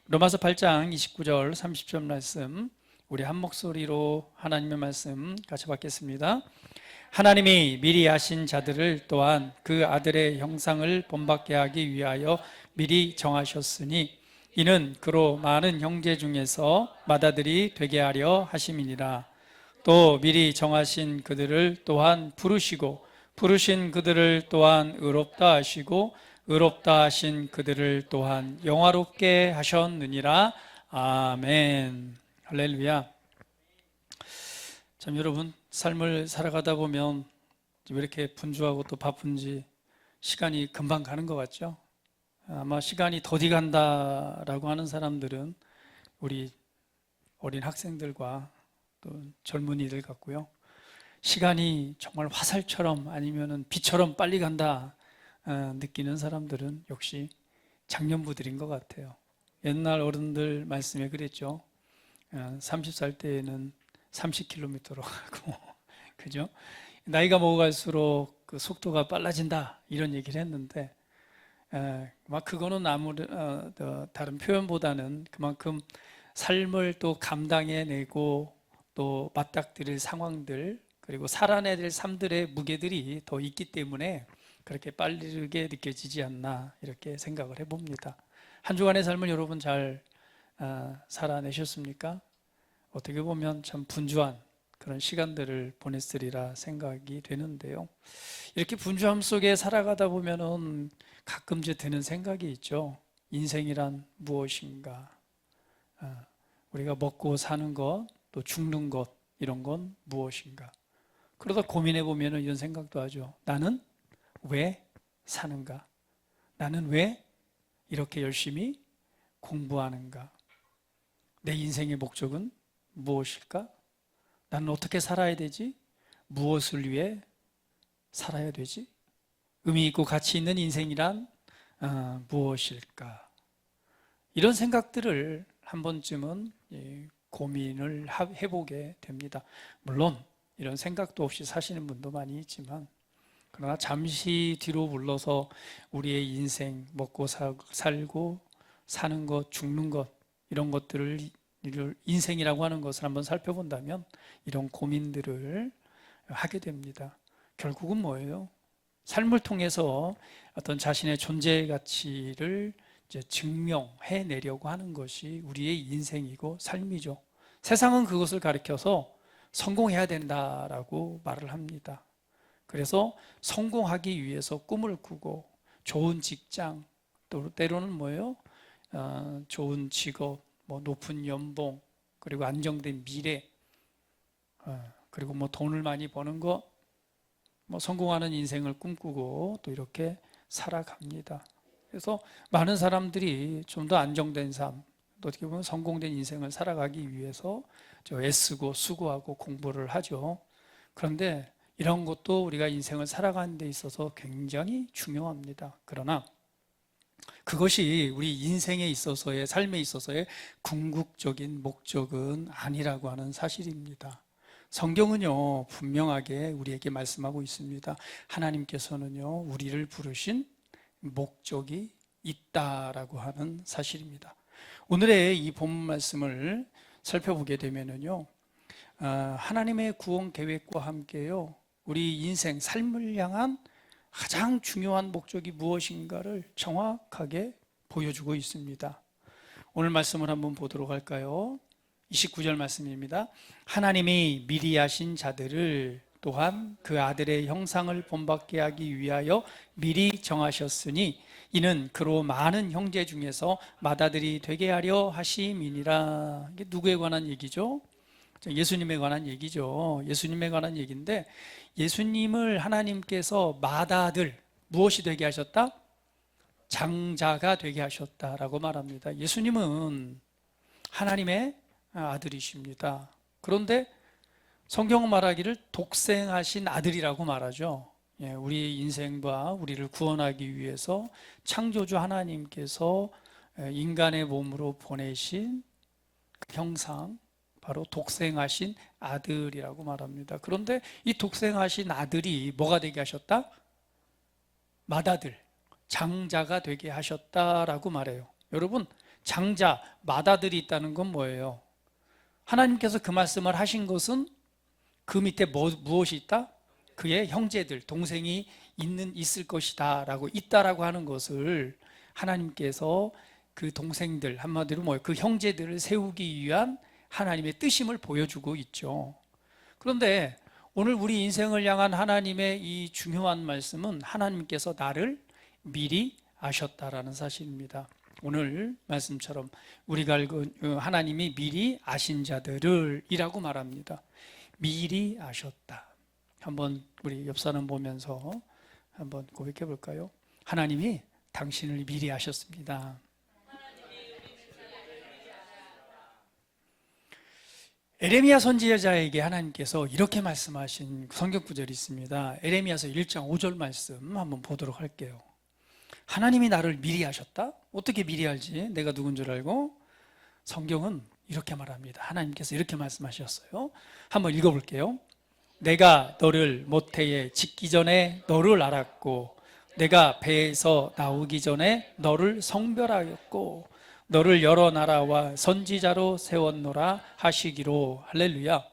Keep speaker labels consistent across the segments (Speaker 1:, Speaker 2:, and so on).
Speaker 1: 로마서 8장 29절 30절 말씀, 우리 한 목소리로 하나님의 말씀 같이 받겠습니다. 하나님이 미리 아신 자들을 또한 그 아들의 형상을 본받게 하기 위하여 미리 정하셨으니 이는 그로 많은 형제 중에서 맏아들이 되게 하려 하심이니라. 또 미리 정하신 그들을 또한 부르시고 부르신 그들을 또한 의롭다 하시고 의롭다 하신 그들을 또한 영화롭게 하셨느니라. 아멘. 할렐루야. 참, 여러분, 삶을 살아가다 보면 왜 이렇게 분주하고 또 바쁜지 시간이 금방 가는 것 같죠? 아마 시간이 더디 간다라고 하는 사람들은 우리 어린 학생들과 또 젊은이들 같고요. 시간이 정말 화살처럼 아니면은 비처럼 빨리 간다 느끼는 사람들은 역시 장년부들인 것 같아요. 옛날 어른들 말씀에 그랬죠. 30살 때에는 30km로 가고 그죠? 나이가 먹어갈수록 그 속도가 빨라진다 이런 얘기를 했는데 막 그거는 아무리 다른 표현보다는 그만큼 삶을 또 감당해내고 또 맞닥뜨릴 상황들 그리고 살아내야 될 삶들의 무게들이 더 있기 때문에 그렇게 빠르게 느껴지지 않나 이렇게 생각을 해봅니다. 한 주간의 삶을 여러분 잘 살아내셨습니까? 어떻게 보면 참 분주한 그런 시간들을 보냈으리라 생각이 되는데요. 이렇게 분주함 속에 살아가다 보면은 가끔 드는 생각이 있죠. 인생이란 무엇인가? 우리가 먹고 사는 것, 또 죽는 것, 이런 건 무엇인가? 그러다 고민해 보면은 이런 생각도 하죠. 나는 왜 사는가? 나는 왜 이렇게 열심히 공부하는가? 내 인생의 목적은 무엇일까? 나는 어떻게 살아야 되지? 무엇을 위해 살아야 되지? 의미 있고 가치 있는 인생이란 무엇일까? 이런 생각들을 한 번쯤은 고민을 해보게 됩니다. 물론 이런 생각도 없이 사시는 분도 많이 있지만 그러나 잠시 뒤로 물러서 우리의 인생, 먹고 살고 사는 것, 죽는 것 이런 것들을 인생이라고 하는 것을 한번 살펴본다면 이런 고민들을 하게 됩니다. 결국은 뭐예요? 삶을 통해서 어떤 자신의 존재 가치를 이제 증명해 내려고 하는 것이 우리의 인생이고 삶이죠. 세상은 그것을 가리켜서 성공해야 된다라고 말을 합니다. 그래서 성공하기 위해서 꿈을 꾸고 좋은 직장, 또 때로는 뭐예요? 좋은 직업, 뭐 높은 연봉, 그리고 안정된 미래, 그리고 뭐 돈을 많이 버는 거, 뭐 성공하는 인생을 꿈꾸고 또 이렇게 살아갑니다. 그래서 많은 사람들이 좀 더 안정된 삶, 또 어떻게 보면 성공된 인생을 살아가기 위해서 애쓰고 수고하고 공부를 하죠. 그런데 이런 것도 우리가 인생을 살아가는 데 있어서 굉장히 중요합니다. 그러나 그것이 우리 인생에 있어서의 삶에 있어서의 궁극적인 목적은 아니라고 하는 사실입니다. 성경은요 분명하게 우리에게 말씀하고 있습니다. 하나님께서는요 우리를 부르신 목적이 있다라고 하는 사실입니다. 오늘의 이 본문 말씀을 살펴보게 되면은요 하나님의 구원 계획과 함께요 우리 인생 삶을 향한 가장 중요한 목적이 무엇인가를 정확하게 보여주고 있습니다. 오늘 말씀을 한번 보도록 할까요? 29절 말씀입니다. 하나님이 미리 하신 자들을 또한 그 아들의 형상을 본받게 하기 위하여 미리 정하셨으니 이는 그로 많은 형제 중에서 맏아들이 되게 하려 하심이니라. 이게 누구에 관한 얘기죠? 예수님에 관한 얘기죠. 예수님에 관한 얘기인데 예수님을 하나님께서 맏아들 무엇이 되게 하셨다? 장자가 되게 하셨다라고 말합니다. 예수님은 하나님의 아들이십니다. 그런데 성경은 말하기를 독생하신 아들이라고 말하죠. 우리 인생과 우리를 구원하기 위해서 창조주 하나님께서 인간의 몸으로 보내신 그 형상, 바로 독생하신 아들이라고 말합니다. 그런데 이 독생하신 아들이 뭐가 되게 하셨다? 맏아들, 장자가 되게 하셨다라고 말해요. 여러분, 장자, 맏아들이 있다는 건 뭐예요? 하나님께서 그 말씀을 하신 것은 그 밑에 무엇이 있다? 그의 형제들, 동생이 있을 것이다 라고 있다라고 하는 것을 하나님께서 그 동생들, 한마디로 뭐예요? 그 형제들을 세우기 위한 하나님의 뜻임을 보여주고 있죠. 그런데 오늘 우리 인생을 향한 하나님의 이 중요한 말씀은 하나님께서 나를 미리 아셨다라는 사실입니다. 오늘 말씀처럼 우리가 알고 하나님이 미리 아신 자들을 이라고 말합니다. 미리 아셨다. 한번 우리 옆 사람 보면서 한번 고백해 볼까요? 하나님이 당신을 미리 아셨습니다. 에레미야 선지자에게 하나님께서 이렇게 말씀하신 성경 구절이 있습니다. 에레미야서 1장 5절 말씀 한번 보도록 할게요. 하나님이 나를 미리 아셨다? 어떻게 미리 알지? 내가 누군 줄 알고? 성경은 이렇게 말합니다. 하나님께서 이렇게 말씀하셨어요. 한번 읽어볼게요. 내가 너를 모태에 짓기 전에 너를 알았고 내가 배에서 나오기 전에 너를 성별하였고 너를 여러 나라와 선지자로 세웠노라 하시기로. 할렐루야.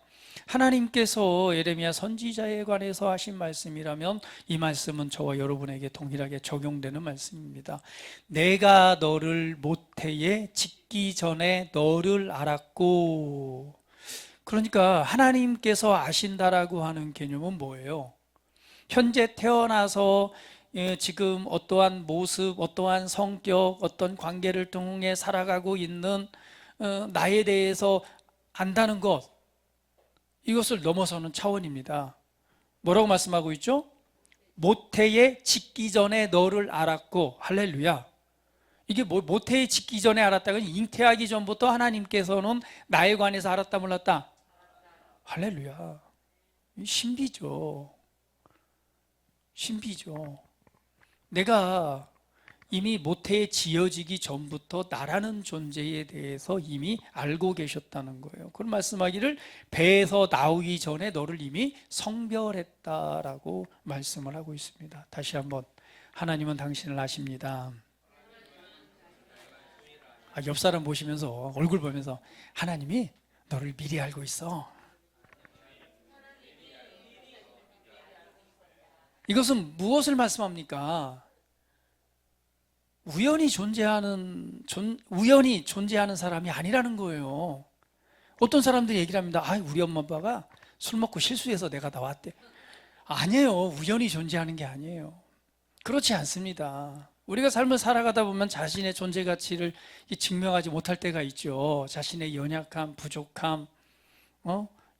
Speaker 1: 하나님께서 예레미야 선지자에 관해서 하신 말씀이라면 이 말씀은 저와 여러분에게 동일하게 적용되는 말씀입니다. 내가 너를 모태에 짓기 전에 너를 알았고. 그러니까 하나님께서 아신다라고 하는 개념은 뭐예요? 현재 태어나서 지금 어떠한 모습, 어떠한 성격, 어떤 관계를 통해 살아가고 있는 나에 대해서 안다는 것, 이것을 넘어서는 차원입니다. 뭐라고 말씀하고 있죠? 모태에 짓기 전에 너를 알았고. 할렐루야. 이게 모태에 짓기 전에 알았다가 잉태하기 전부터 하나님께서는 나에 관해서 알았다 몰랐다? 할렐루야. 신비죠. 신비죠. 내가 이미 모태에 지어지기 전부터 나라는 존재에 대해서 이미 알고 계셨다는 거예요. 그런 말씀하기를 배에서 나오기 전에 너를 이미 성별했다라고 말씀을 하고 있습니다. 다시 한번, 하나님은 당신을 아십니다. 옆 사람 보시면서, 얼굴 보면서 하나님이 너를 미리 알고 있어. 이것은 무엇을 말씀합니까? 우연히 존재하는 사람이 아니라는 거예요. 어떤 사람들이 얘기를 합니다. 우리 엄마 아빠가 술 먹고 실수해서 내가 나왔대. 아니에요. 우연히 존재하는 게 아니에요. 그렇지 않습니다. 우리가 삶을 살아가다 보면 자신의 존재 가치를 증명하지 못할 때가 있죠. 자신의 연약함, 부족함,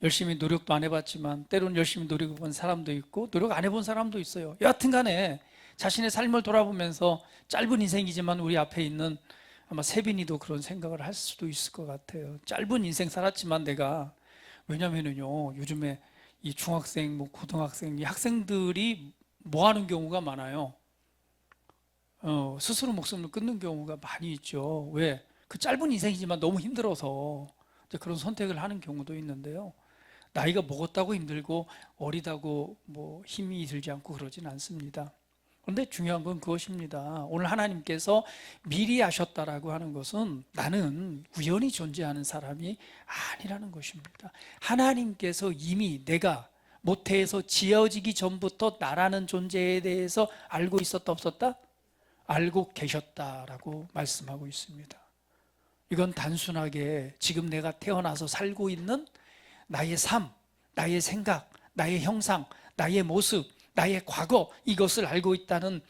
Speaker 1: 열심히 노력도 안 해봤지만 때로는 열심히 노력해본 사람도 있고 노력 안 해본 사람도 있어요. 여하튼 간에 자신의 삶을 돌아보면서 짧은 인생이지만 우리 앞에 있는 아마 세빈이도 그런 생각을 할 수도 있을 것 같아요. 짧은 인생 살았지만 내가, 왜냐면은요 요즘에 이 중학생, 고등학생, 이 학생들이 뭐 하는 경우가 많아요. 스스로 목숨을 끊는 경우가 많이 있죠. 왜? 그 짧은 인생이지만 너무 힘들어서 그런 선택을 하는 경우도 있는데요. 나이가 먹었다고 힘들고 어리다고 힘이 들지 않고 그러진 않습니다. 그런데 중요한 건 그것입니다. 오늘 하나님께서 미리 아셨다라고 하는 것은 나는 우연히 존재하는 사람이 아니라는 것입니다. 하나님께서 이미 내가 모태에서 지어지기 전부터 나라는 존재에 대해서 알고 있었다 없었다? 알고 계셨다라고 말씀하고 있습니다. 이건 단순하게 지금 내가 태어나서 살고 있는 나의 삶, 나의 생각, 나의 형상, 나의 모습, 나의 과거, 이것을 알고 있다는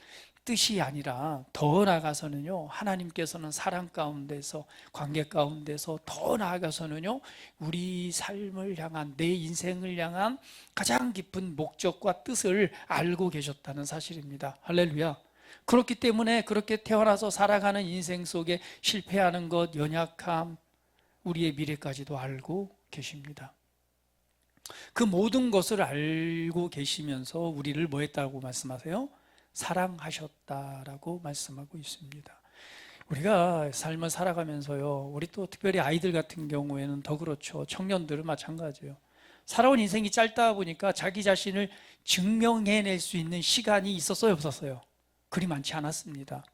Speaker 1: 뜻이 아니라 더 나아가서는요, 하나님께서는 사랑 가운데서, 관계 가운데서 더 나아가서는요, 우리 삶을 향한, 내 인생을 향한 가장 깊은 목적과 뜻을 알고 계셨다는 사실입니다. 할렐루야. 그렇기 때문에 그렇게 태어나서 살아가는 인생 속에 실패하는 것, 연약함, 우리의 미래까지도 알고 계십니다. 그 모든 것을 알고 계시면서 우리를 뭐 했다고 말씀하세요? 사랑하셨다라고 말씀하고 있습니다. 우리가 삶을 살아가면서요, 우리 또 특별히 아이들 같은 경우에는 더 그렇죠. 청년들은 마찬가지예요. 살아온 인생이 짧다 보니까 자기 자신을 증명해낼 수 있는 시간이 있었어요, 없었어요? 그리 많지 않았습니다.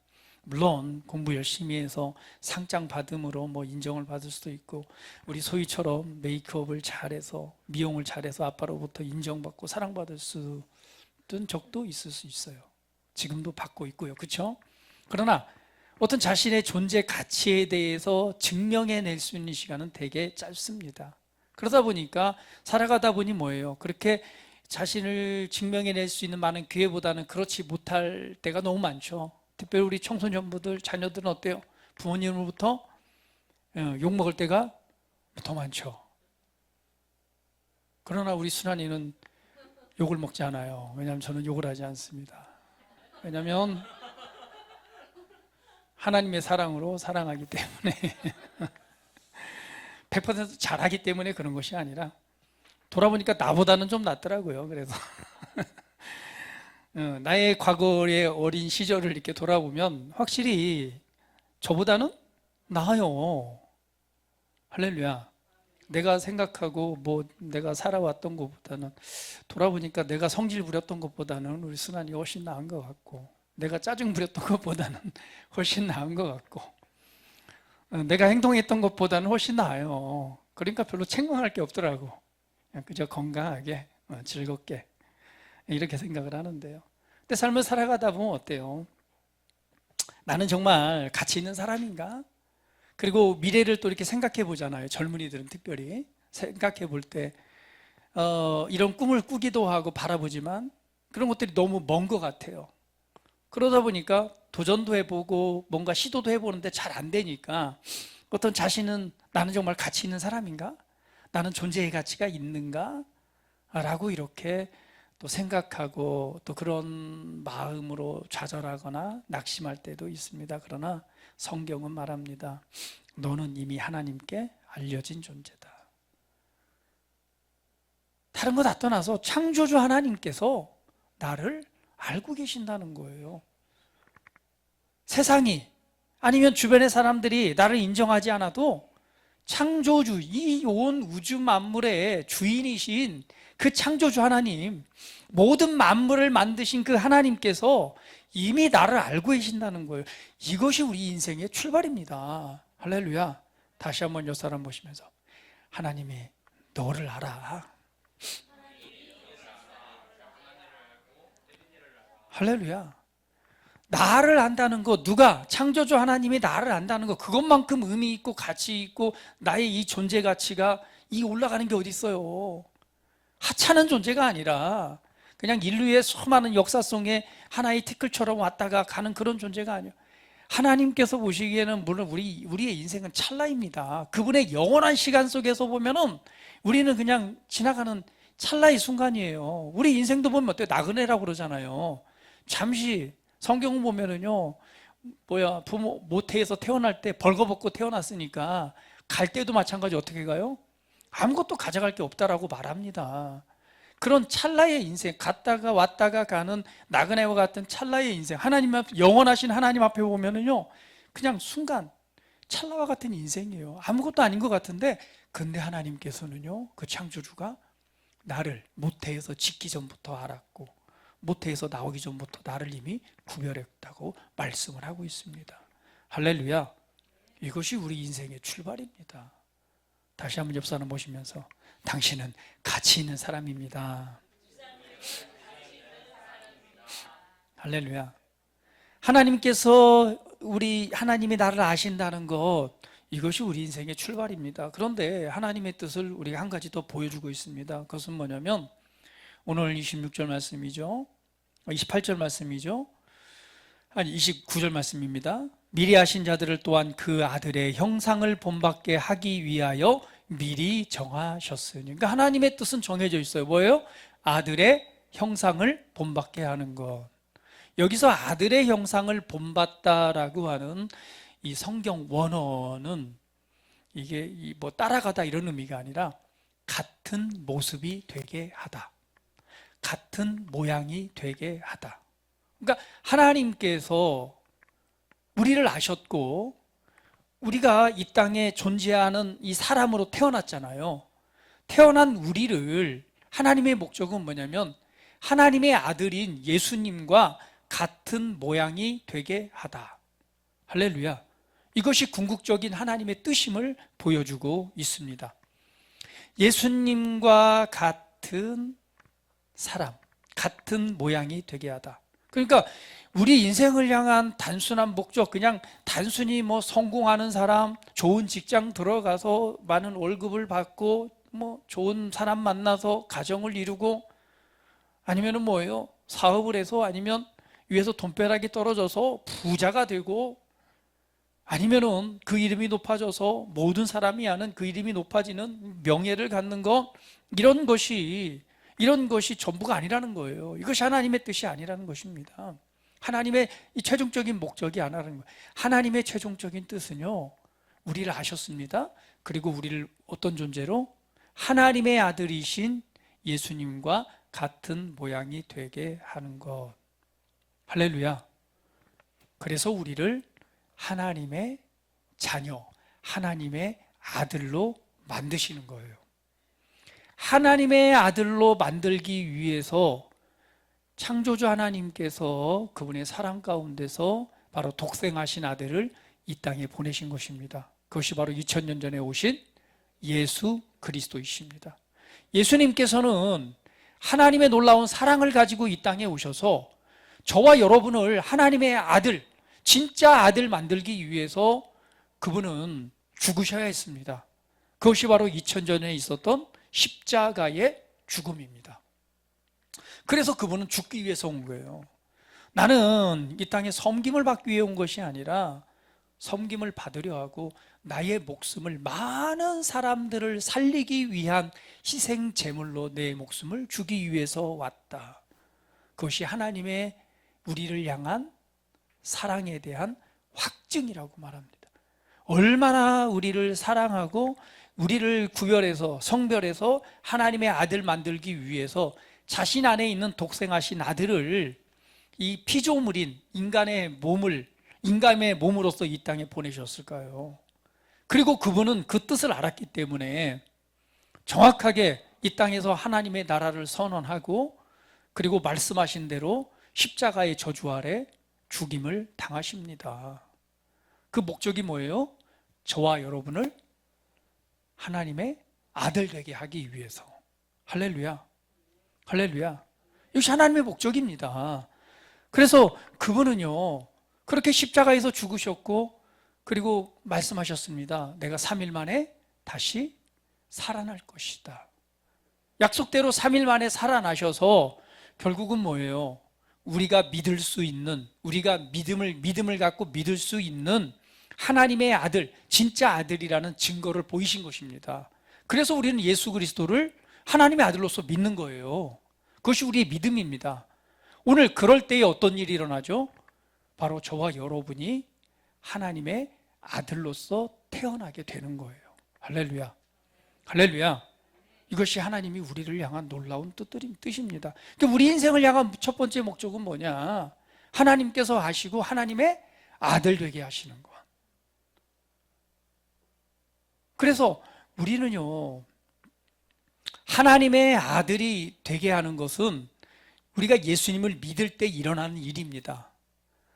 Speaker 1: 물론 공부 열심히 해서 상장 받음으로 뭐 인정을 받을 수도 있고, 우리 소희처럼 메이크업을 잘해서 미용을 잘해서 아빠로부터 인정받고 사랑받을 수 있던 적도 있을 수 있어요. 지금도 받고 있고요. 그렇죠? 그러나 어떤 자신의 존재 가치에 대해서 증명해낼 수 있는 시간은 되게 짧습니다. 그러다 보니까 살아가다 보니 뭐예요? 그렇게 자신을 증명해낼 수 있는 많은 기회보다는 그렇지 못할 때가 너무 많죠. 특별히 우리 청소년부들, 자녀들은 어때요? 부모님으로부터 욕먹을 때가 더 많죠. 그러나 우리 순환이는 욕을 먹지 않아요. 왜냐하면 저는 욕을 하지 않습니다. 왜냐하면 하나님의 사랑으로 사랑하기 때문에 100% 잘하기 때문에 그런 것이 아니라, 돌아보니까 나보다는 좀 낫더라고요. 그래서 나의 과거의 어린 시절을 이렇게 돌아보면 확실히 저보다는 나아요. 할렐루야. 내가 생각하고 뭐 내가 살아왔던 것보다는, 돌아보니까 내가 성질 부렸던 것보다는 우리 순환이가 훨씬 나은 것 같고, 내가 짜증 부렸던 것보다는 훨씬 나은 것 같고, 내가 행동했던 것보다는 훨씬 나아요. 그러니까 별로 책망할 게 없더라고. 그냥 그저 건강하게 즐겁게 이렇게 생각을 하는데요. 근데 삶을 살아가다 보면 어때요? 나는 정말 가치 있는 사람인가? 그리고 미래를 또 이렇게 생각해 보잖아요. 젊은이들은 특별히 생각해 볼 때 이런 꿈을 꾸기도 하고 바라보지만 그런 것들이 너무 먼 것 같아요. 그러다 보니까 도전도 해보고 뭔가 시도도 해보는데 잘 안 되니까, 어떤 자신은 나는 정말 가치 있는 사람인가? 나는 존재의 가치가 있는가? 라고 이렇게 또 생각하고 또 그런 마음으로 좌절하거나 낙심할 때도 있습니다. 그러나 성경은 말합니다. 너는 이미 하나님께 알려진 존재다. 다른 거 다 떠나서 창조주 하나님께서 나를 알고 계신다는 거예요. 세상이 아니면 주변의 사람들이 나를 인정하지 않아도 창조주, 이 온 우주 만물의 주인이신 그 창조주 하나님, 모든 만물을 만드신 그 하나님께서 이미 나를 알고 계신다는 거예요. 이것이 우리 인생의 출발입니다. 할렐루야. 다시 한번 이 사람 보시면서, 하나님이 너를 알아. 할렐루야. 나를 안다는 것, 누가? 창조주 하나님이 나를 안다는 것, 그것만큼 의미 있고 가치 있고 나의 이 존재 가치가 이 올라가는 게 어디 있어요? 하찮은 존재가 아니라 그냥 인류의 수많은 역사 속에 하나의 티끌처럼 왔다가 가는 그런 존재가 아니에요. 하나님께서 보시기에는 물론 우리의 인생은 찰나입니다. 그분의 영원한 시간 속에서 보면은 우리는 그냥 지나가는 찰나의 순간이에요. 우리 인생도 보면 어때요? 나그네라고 그러잖아요. 잠시 성경을 보면은요, 부모 모태에서 태어날 때 벌거벗고 태어났으니까 갈 때도 마찬가지 어떻게 가요? 아무것도 가져갈 게 없다라고 말합니다. 그런 찰나의 인생, 갔다가 왔다가 가는 나그네와 같은 찰나의 인생, 하나님 앞, 영원하신 하나님 앞에 보면은요, 그냥 순간 찰나와 같은 인생이에요. 아무것도 아닌 것 같은데, 근데 하나님께서는요, 그 창조주가 나를 모태에서 짓기 전부터 알았고 모태에서 나오기 전부터 나를 이미 구별했다고 말씀을 하고 있습니다. 할렐루야. 이것이 우리 인생의 출발입니다. 다시 한번 옆 사람 보시면서, 당신은 가치 있는 사람입니다. 할렐루야. 하나님께서 하나님이 나를 아신다는 것, 이것이 우리 인생의 출발입니다. 그런데 하나님의 뜻을 우리가 한 가지 더 보여주고 있습니다. 그것은 뭐냐면 오늘 26절 말씀이죠. 28절 말씀이죠. 아니 29절 말씀입니다. 미리 하신 자들을 또한 그 아들의 형상을 본받게 하기 위하여 미리 정하셨으니. 그러니까 하나님의 뜻은 정해져 있어요. 뭐예요? 아들의 형상을 본받게 하는 것. 여기서 아들의 형상을 본받다라고 하는 이 성경 원어는 이게 뭐 따라가다 이런 의미가 아니라 같은 모습이 되게 하다, 같은 모양이 되게 하다. 그러니까 하나님께서 우리를 아셨고 우리가 이 땅에 존재하는 이 사람으로 태어났잖아요. 태어난 우리를 하나님의 목적은 뭐냐면 하나님의 아들인 예수님과 같은 모양이 되게 하다. 할렐루야. 이것이 궁극적인 하나님의 뜻임을 보여주고 있습니다. 예수님과 같은 사람, 같은 모양이 되게 하다. 그러니까 우리 인생을 향한 단순한 목적, 그냥 단순히 뭐 성공하는 사람, 좋은 직장 들어가서 많은 월급을 받고 뭐 좋은 사람 만나서 가정을 이루고, 아니면은 뭐예요? 사업을 해서, 아니면 위에서 돈벼락이 떨어져서 부자가 되고, 아니면은 그 이름이 높아져서 모든 사람이 아는 그 이름이 높아지는 명예를 갖는 것, 이런 것이 전부가 아니라는 거예요. 이것이 하나님의 뜻이 아니라는 것입니다. 하나님의 이 최종적인 목적이 아니라는 거예요. 하나님의 최종적인 뜻은요, 우리를 아셨습니다. 그리고 우리를 어떤 존재로? 하나님의 아들이신 예수님과 같은 모양이 되게 하는 것. 할렐루야. 그래서 우리를 하나님의 자녀, 하나님의 아들로 만드시는 거예요. 하나님의 아들로 만들기 위해서 창조주 하나님께서 그분의 사랑 가운데서 바로 독생하신 아들을 이 땅에 보내신 것입니다. 그것이 바로 2000년 전에 오신 예수 그리스도이십니다. 예수님께서는 하나님의 놀라운 사랑을 가지고 이 땅에 오셔서 저와 여러분을 하나님의 아들, 진짜 아들 만들기 위해서 그분은 죽으셔야 했습니다. 그것이 바로 2000년 전에 있었던 십자가의 죽음입니다. 그래서 그분은 죽기 위해서 온 거예요. 나는 이 땅에 섬김을 받기 위해 온 것이 아니라 섬김을 받으려 하고 나의 목숨을 많은 사람들을 살리기 위한 희생 제물로 내 목숨을 주기 위해서 왔다. 그것이 하나님의 우리를 향한 사랑에 대한 확증이라고 말합니다. 얼마나 우리를 사랑하고 우리를 구별해서 성별해서 하나님의 아들 만들기 위해서 자신 안에 있는 독생하신 아들을 이 피조물인 인간의 몸으로서 이 땅에 보내셨을까요? 그리고 그분은 그 뜻을 알았기 때문에 정확하게 이 땅에서 하나님의 나라를 선언하고, 그리고 말씀하신 대로 십자가의 저주 아래 죽임을 당하십니다. 그 목적이 뭐예요? 저와 여러분을 하나님의 아들 되게 하기 위해서. 할렐루야. 할렐루야. 이것이 하나님의 목적입니다. 그래서 그분은요, 그렇게 십자가에서 죽으셨고, 그리고 말씀하셨습니다. 내가 3일 만에 다시 살아날 것이다. 약속대로 3일 만에 살아나셔서 결국은 뭐예요? 우리가 믿을 수 있는, 우리가 믿음을 갖고 믿을 수 있는 하나님의 아들, 진짜 아들이라는 증거를 보이신 것입니다. 그래서 우리는 예수 그리스도를 하나님의 아들로서 믿는 거예요. 그것이 우리의 믿음입니다. 오늘 그럴 때에 어떤 일이 일어나죠? 바로 저와 여러분이 하나님의 아들로서 태어나게 되는 거예요. 할렐루야. 할렐루야. 이것이 하나님이 우리를 향한 놀라운 뜻입니다. 그러니까 우리 인생을 향한 첫 번째 목적은 뭐냐? 하나님께서 하시고 하나님의 아들 되게 하시는 것. 그래서 우리는요, 하나님의 아들이 되게 하는 것은 우리가 예수님을 믿을 때 일어나는 일입니다.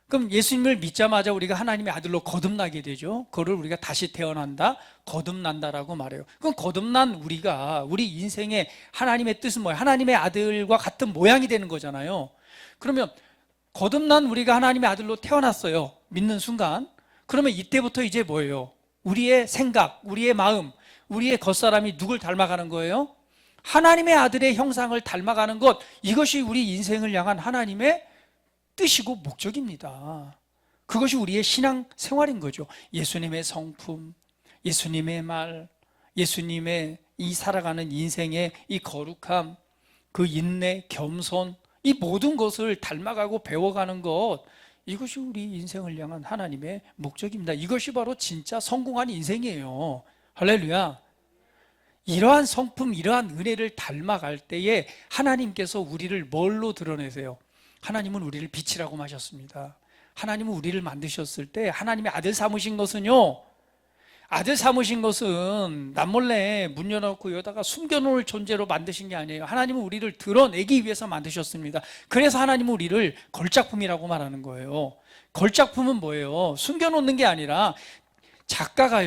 Speaker 1: 그럼 예수님을 믿자마자 우리가 하나님의 아들로 거듭나게 되죠. 그거를 우리가 다시 태어난다, 거듭난다라고 말해요. 그럼 거듭난 우리가 우리 인생의 하나님의 뜻은 뭐예요? 하나님의 아들과 같은 모양이 되는 거잖아요. 그러면 거듭난 우리가 하나님의 아들로 태어났어요. 믿는 순간. 그러면 이때부터 이제 뭐예요? 우리의 생각, 우리의 마음, 우리의 겉사람이 누굴 닮아가는 거예요? 하나님의 아들의 형상을 닮아가는 것, 이것이 우리 인생을 향한 하나님의 뜻이고 목적입니다. 그것이 우리의 신앙 생활인 거죠. 예수님의 성품, 예수님의 말, 예수님의 이 살아가는 인생의 이 거룩함, 그 인내, 겸손, 이 모든 것을 닮아가고 배워가는 것, 이것이 우리 인생을 향한 하나님의 목적입니다. 이것이 바로 진짜 성공한 인생이에요. 할렐루야. 이러한 성품, 이러한 은혜를 닮아갈 때에 하나님께서 우리를 뭘로 드러내세요? 하나님은 우리를 빛이라고 하셨습니다. 하나님은 우리를 만드셨을 때 하나님의 아들 삼으신 것은요, 아들 삼으신 것은 남몰래 문 열어놓고 여기다가 숨겨놓을 존재로 만드신 게 아니에요. 하나님은 우리를 드러내기 위해서 만드셨습니다. 그래서 하나님은 우리를 걸작품이라고 말하는 거예요. 걸작품은 뭐예요? 숨겨놓는 게 아니라 작가가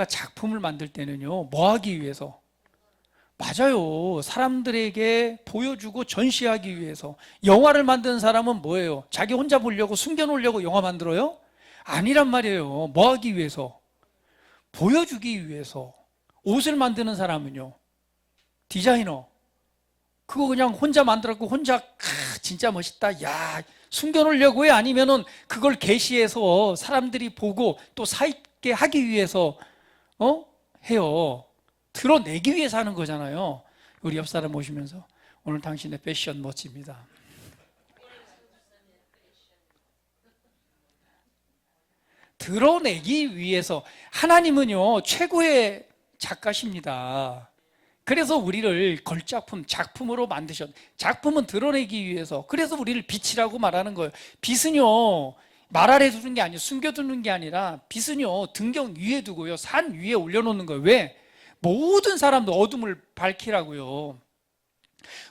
Speaker 1: 작품을 만들 때는요, 뭐 하기 위해서? 맞아요. 사람들에게 보여주고 전시하기 위해서. 영화를 만드는 사람은 뭐예요? 자기 혼자 보려고 숨겨놓으려고 영화 만들어요? 아니란 말이에요. 뭐 하기 위해서? 보여주기 위해서. 옷을 만드는 사람은요, 디자이너. 그거 그냥 혼자 만들었고 혼자 진짜 멋있다. 야, 숨겨놓으려고 해? 아니면은 그걸 게시해서 사람들이 보고 또 사입게 하기 위해서 해요. 드러내기 위해서 하는 거잖아요. 우리 옆 사람 모시면서 오늘 당신의 패션 멋집니다. 드러내기 위해서. 하나님은요, 최고의 작가십니다. 그래서 우리를 걸작품, 작품으로 만드셨. 작품은 드러내기 위해서. 그래서 우리를 빛이라고 말하는 거예요. 빛은요, 말 아래 두는 게 아니에요. 숨겨두는 게 아니라 빛은요, 등경 위에 두고요, 산 위에 올려놓는 거예요. 왜? 모든 사람도 어둠을 밝히라고요.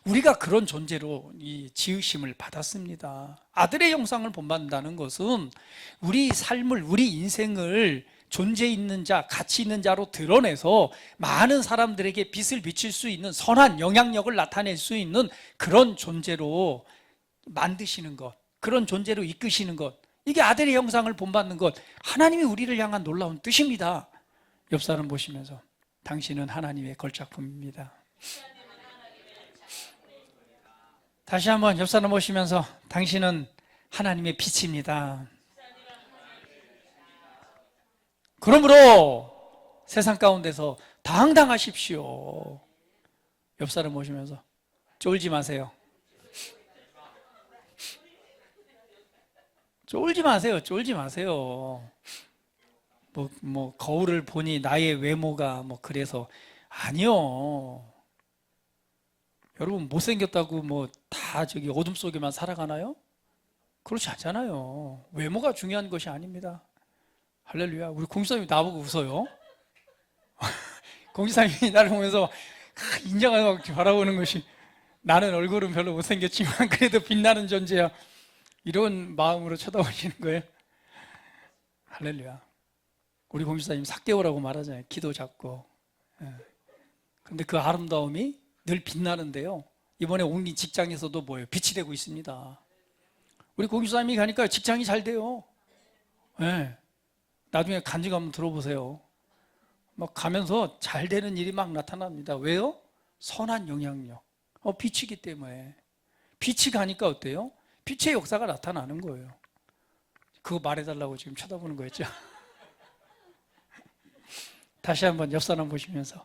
Speaker 1: 우리가 그런 존재로 이 지으심을 받았습니다. 아들의 형상을 본받는다는 것은 우리 삶을, 우리 인생을 존재 있는 자, 가치 있는 자로 드러내서 많은 사람들에게 빛을 비칠 수 있는 선한 영향력을 나타낼 수 있는 그런 존재로 만드시는 것, 그런 존재로 이끄시는 것, 이게 아들의 형상을 본받는 것, 하나님이 우리를 향한 놀라운 뜻입니다. 옆 사람 보시면서 당신은 하나님의 걸작품입니다. 다시 한번 옆 사람 보시면서 당신은 하나님의 빛입니다. 그러므로 세상 가운데서 당당하십시오. 옆 사람 보시면서 쫄지 마세요. 쫄지 마세요. 쫄지 마세요. 거울을 보니 나의 외모가 그래서. 아니요. 여러분, 못생겼다고 다 어둠 속에만 살아가나요? 그렇지 않잖아요. 외모가 중요한 것이 아닙니다. 할렐루야. 우리 공주사님이 나보고 웃어요. 공주사님이 나를 보면서 인정하고 바라보는 것이, 나는 얼굴은 별로 못생겼지만 그래도 빛나는 존재야, 이런 마음으로 쳐다보시는 거예요. 할렐루야. 우리 공주사님 4개월하고 말하잖아요. 키도 작고. 근데 그 아름다움이 늘 빛나는데요, 이번에 옮긴 직장에서도 뭐예요? 빛이 되고 있습니다. 우리 공주사님이 가니까 직장이 잘 돼요. 네. 나중에 간증 한번 들어보세요. 막 가면서 잘 되는 일이 막 나타납니다. 왜요? 선한 영향력. 빛이기 때문에. 빛이 가니까 어때요? 빛의 역사가 나타나는 거예요. 그거 말해달라고 지금 쳐다보는 거였죠. 다시 한번 옆 사람 보시면서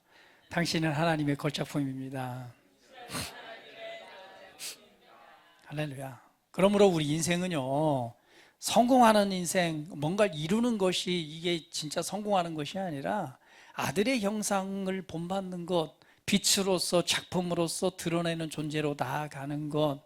Speaker 1: 당신은 하나님의 걸작품입니다. 할렐루야. 그러므로 우리 인생은요, 성공하는 인생, 뭔가를 이루는 것이 이게 진짜 성공하는 것이 아니라 아들의 형상을 본받는 것, 빛으로서 작품으로서 드러내는 존재로 나아가는 것,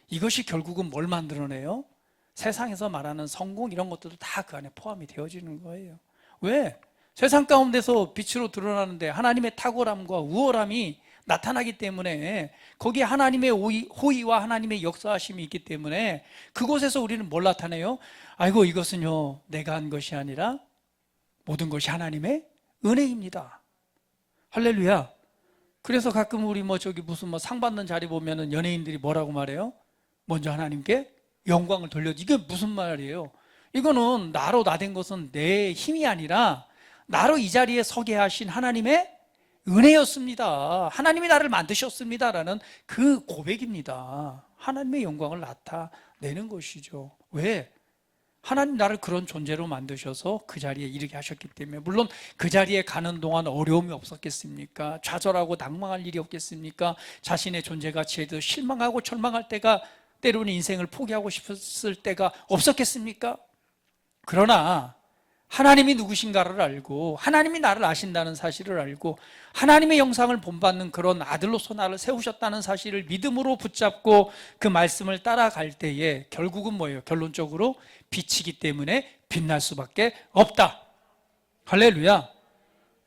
Speaker 1: 이것이 결국은 뭘 만들어내요? 세상에서 말하는 성공, 이런 것들도 다 그 안에 포함이 되어지는 거예요. 왜? 세상 가운데서 빛으로 드러나는데 하나님의 탁월함과 우월함이 나타나기 때문에, 거기에 하나님의 호의와 하나님의 역사하심이 있기 때문에 그곳에서 우리는 뭘 나타내요? 아이고, 이것은요, 내가 한 것이 아니라 모든 것이 하나님의 은혜입니다. 할렐루야. 그래서 가끔 우리 무슨 상 받는 자리 보면은 연예인들이 뭐라고 말해요? 먼저 하나님께 영광을 돌려. 이게 무슨 말이에요? 이거는 나로 나된 것은 내 힘이 아니라 나로 이 자리에 서게 하신 하나님의 은혜였습니다. 하나님이 나를 만드셨습니다라는 그 고백입니다. 하나님의 영광을 나타내는 것이죠. 왜? 하나님 나를 그런 존재로 만드셔서 그 자리에 이르게 하셨기 때문에. 물론 그 자리에 가는 동안 어려움이 없었겠습니까? 좌절하고 낭망할 일이 없겠습니까? 자신의 존재 가치에 대해 실망하고 절망할 때가, 때로는 인생을 포기하고 싶었을 때가 없었겠습니까? 그러나 하나님이 누구신가를 알고 하나님이 나를 아신다는 사실을 알고 하나님의 영상을 본받는 그런 아들로서 나를 세우셨다는 사실을 믿음으로 붙잡고 그 말씀을 따라갈 때에 결국은 뭐예요? 결론적으로 빛이기 때문에 빛날 수밖에 없다. 할렐루야.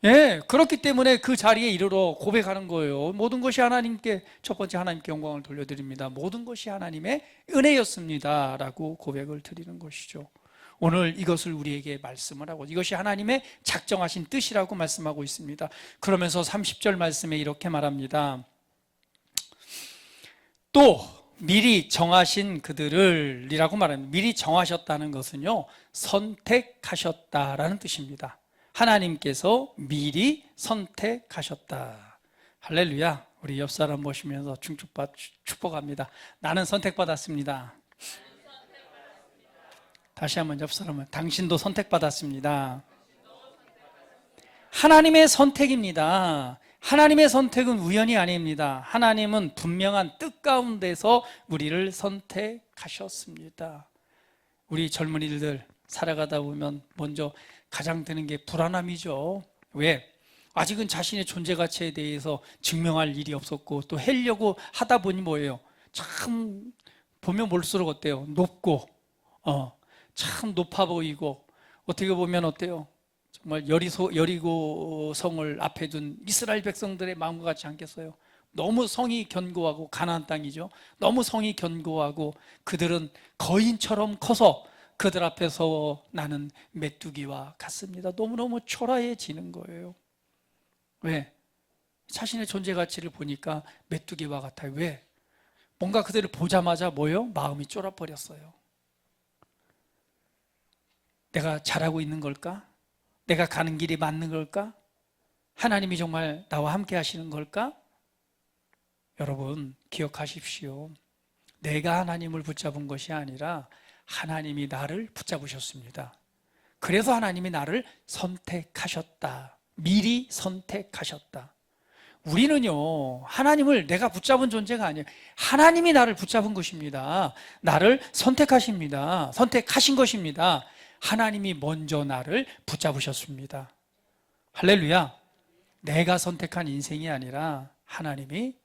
Speaker 1: 예, 그렇기 때문에 그 자리에 이르러 고백하는 거예요. 모든 것이 하나님께, 첫 번째 하나님께 영광을 돌려드립니다. 모든 것이 하나님의 은혜였습니다. 라고 고백을 드리는 것이죠. 오늘 이것을 우리에게 말씀을 하고 이것이 하나님의 작정하신 뜻이라고 말씀하고 있습니다. 그러면서 30절 말씀에 이렇게 말합니다. 또 미리 정하신 그들을 이라고 말합니다. 미리 정하셨다는 것은요, 선택하셨다라는 뜻입니다. 하나님께서 미리 선택하셨다. 할렐루야. 우리 옆 사람 보시면서 축복합니다. 나는 선택받았습니다. 다시 한번 옆 사람은 당신도 선택받았습니다. 하나님의 선택입니다. 하나님의 선택은 우연이 아닙니다. 하나님은 분명한 뜻 가운데서 우리를 선택하셨습니다. 우리 젊은이들 살아가다 보면 먼저 가장 드는 게 불안함이죠. 왜? 아직은 자신의 존재 가치에 대해서 증명할 일이 없었고 또 하려고 하다 보니 뭐예요? 참 보면 볼수록 어때요? 높고 참 높아 보이고 어떻게 보면 어때요? 정말 여리고 성을 앞에 둔 이스라엘 백성들의 마음과 같지 않겠어요? 너무 성이 견고하고 가나안 땅이죠. 너무 성이 견고하고 그들은 거인처럼 커서 그들 앞에서 나는 메뚜기와 같습니다. 너무너무 초라해지는 거예요. 왜? 자신의 존재 가치를 보니까 메뚜기와 같아요. 왜? 뭔가 그들을 보자마자 뭐요? 마음이 쫄아버렸어요. 내가 잘하고 있는 걸까? 내가 가는 길이 맞는 걸까? 하나님이 정말 나와 함께 하시는 걸까? 여러분 기억하십시오. 내가 하나님을 붙잡은 것이 아니라 하나님이 나를 붙잡으셨습니다. 그래서 하나님이 나를 선택하셨다. 미리 선택하셨다. 우리는요, 하나님을 내가 붙잡은 존재가 아니에요. 하나님이 나를 붙잡은 것입니다. 나를 선택하십니다. 선택하신 것입니다. 하나님이 먼저 나를 붙잡으셨습니다. 할렐루야. 내가 선택한 인생이 아니라 하나님이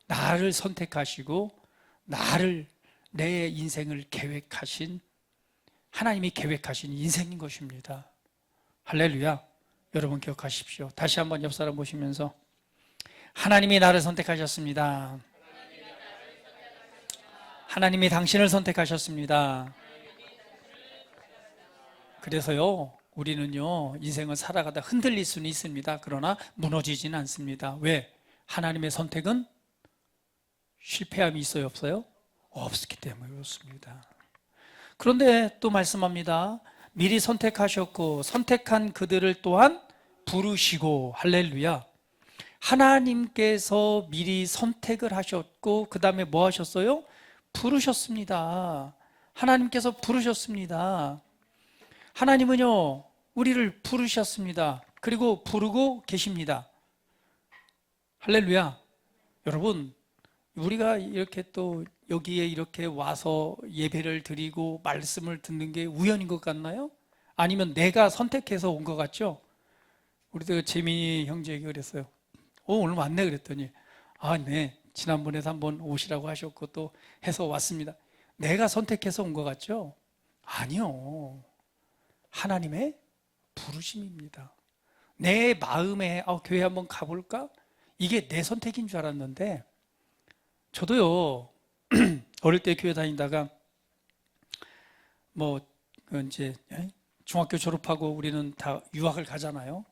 Speaker 1: 나를 선택하시고 내 인생을 계획하신, 하나님이 계획하신 인생인 것입니다. 할렐루야. 여러분 기억하십시오. 다시 한번 옆 사람 보시면서 하나님이 나를 선택하셨습니다. 하나님이 당신을 선택하셨습니다. 그래서요, 우리는요, 인생을 살아가다 흔들릴 수는 있습니다. 그러나 무너지지는 않습니다. 왜? 하나님의 선택은 실패함이 있어요, 없어요? 없기 때문에 그렇습니다. 그런데 또 말씀합니다. 미리 선택하셨고 선택한 그들을 또한 부르시고, 할렐루야. 하나님께서 미리 선택을 하셨고 그 다음에 뭐 하셨어요? 부르셨습니다. 하나님께서 부르셨습니다. 하나님은요, 우리를 부르셨습니다. 그리고 부르고 계십니다. 할렐루야. 여러분, 우리가 이렇게 또 여기에 이렇게 와서 예배를 드리고 말씀을 듣는 게 우연인 것 같나요? 아니면 내가 선택해서 온 것 같죠? 우리도 재민이 형제에게 그랬어요. 오늘 왔네 그랬더니 네, 지난번에도 한번 오시라고 하셨고 또 해서 왔습니다. 내가 선택해서 온 것 같죠? 아니요. 하나님의 부르심입니다. 내 마음에 교회 한번 가볼까? 이게 내 선택인 줄 알았는데, 저도요 어릴 때 교회 다니다가 이제 중학교 졸업하고 우리는 다 유학을 가잖아요.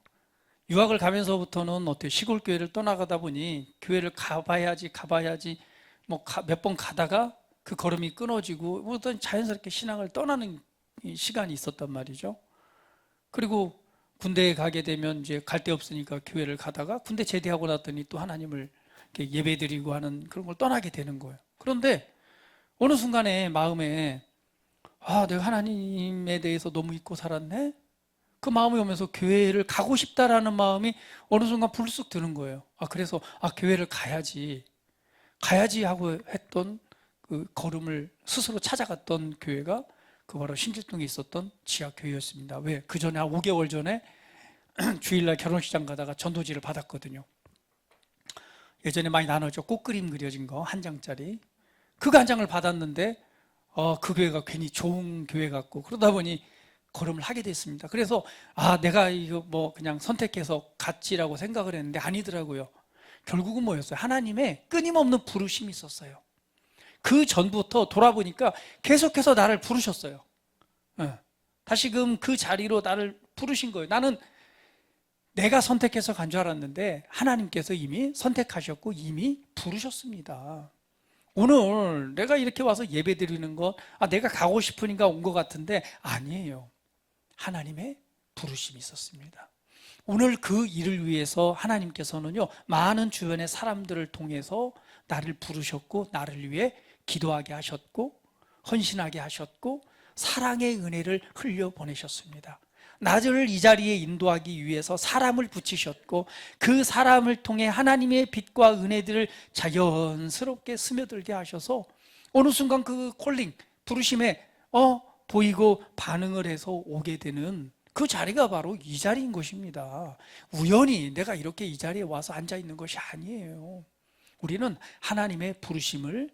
Speaker 1: 유학을 가면서부터는 어때요? 시골 교회를 떠나가다 보니 교회를 가봐야지 몇 번 가다가 그 걸음이 끊어지고 어떤 자연스럽게 신앙을 떠나는 시간이 있었단 말이죠. 그리고 군대에 가게 되면 이제 갈 데 없으니까 교회를 가다가 군대 제대하고 났더니 또 하나님을 예배드리고 하는 그런 걸 떠나게 되는 거예요. 그런데 어느 순간에 마음에 내가 하나님에 대해서 너무 잊고 살았네? 그 마음이 오면서 교회를 가고 싶다라는 마음이 어느 순간 불쑥 드는 거예요. 그래서 교회를 가야지 하고 했던 그 걸음을 스스로 찾아갔던 교회가 그 바로 신길동에 있었던 지하교회였습니다. 왜? 그 전에 한 5개월 전에 주일날 결혼식장 가다가 전도지를 받았거든요. 예전에 많이 나눠져 꽃그림 그려진 거 한 장짜리, 그거 한 장을 받았는데 그 교회가 괜히 좋은 교회 같고, 그러다 보니 걸음을 하게 됐습니다. 그래서 내가 이거 뭐 그냥 선택해서 갔지라고 생각을 했는데 아니더라고요. 결국은 뭐였어요? 하나님의 끊임없는 부르심이 있었어요. 그 전부터 돌아보니까 계속해서 나를 부르셨어요. 다시금 그 자리로 나를 부르신 거예요. 나는 내가 선택해서 간 줄 알았는데 하나님께서 이미 선택하셨고 이미 부르셨습니다. 오늘 내가 이렇게 와서 예배 드리는 것, 내가 가고 싶으니까 온 것 같은데 아니에요. 하나님의 부르심이 있었습니다. 오늘 그 일을 위해서 하나님께서는요, 많은 주변의 사람들을 통해서 나를 부르셨고 나를 위해 기도하게 하셨고 헌신하게 하셨고 사랑의 은혜를 흘려보내셨습니다. 나를 이 자리에 인도하기 위해서 사람을 붙이셨고 그 사람을 통해 하나님의 빛과 은혜들을 자연스럽게 스며들게 하셔서 어느 순간 그 콜링, 부르심에 보이고 반응을 해서 오게 되는 그 자리가 바로 이 자리인 것입니다. 우연히 내가 이렇게 이 자리에 와서 앉아 있는 것이 아니에요. 우리는 하나님의 부르심을,